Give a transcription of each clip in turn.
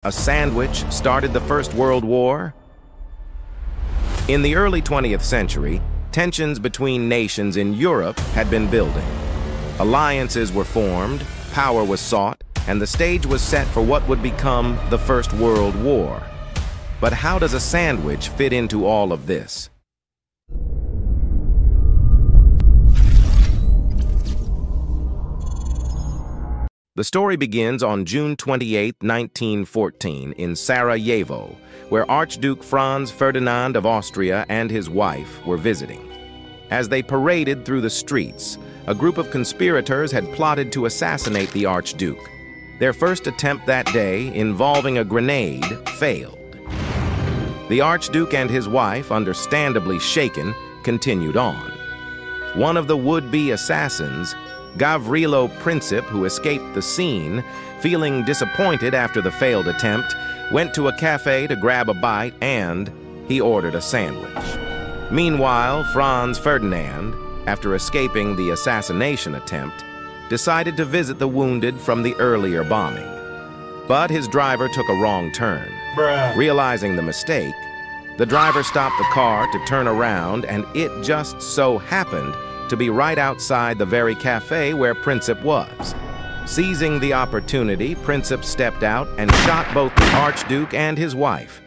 A sandwich started the First World War? In the early 20th century, tensions between nations in Europe had been building. Alliances were formed, power was sought, and the stage was set for what would become the First World War. But how does a sandwich fit into all of this? The story begins on June 28, 1914, in Sarajevo, where Archduke Franz Ferdinand of Austria and his wife were visiting. As they paraded through the streets, a group of conspirators had plotted to assassinate the Archduke. Their first attempt that day, involving a grenade, failed. The Archduke and his wife, understandably shaken, continued on. One of the would-be assassins, Gavrilo Princip, who escaped the scene, feeling disappointed after the failed attempt, went to a cafe to grab a bite and he ordered a sandwich. Meanwhile, Franz Ferdinand, after escaping the assassination attempt, decided to visit the wounded from the earlier bombing. But his driver took a wrong turn. Realizing the mistake, the driver stopped the car to turn around, and it just so happened to be right outside the very cafe where Princip was. Seizing the opportunity, Princip stepped out and shot both the Archduke and his wife.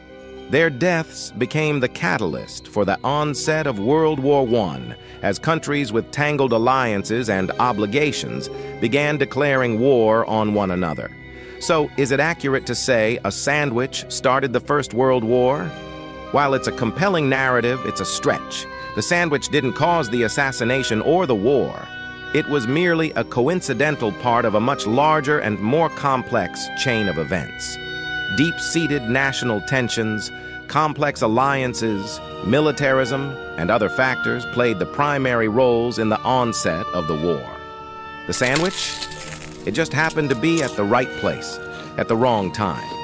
Their deaths became the catalyst for the onset of World War I, as countries with tangled alliances and obligations began declaring war on one another. So, is it accurate to say a sandwich started the First World War? While it's a compelling narrative, it's a stretch. The sandwich didn't cause the assassination or the war. It was merely a coincidental part of a much larger and more complex chain of events. Deep-seated national tensions, complex alliances, militarism, and other factors played the primary roles in the onset of the war. The sandwich? It just happened to be at the right place, at the wrong time.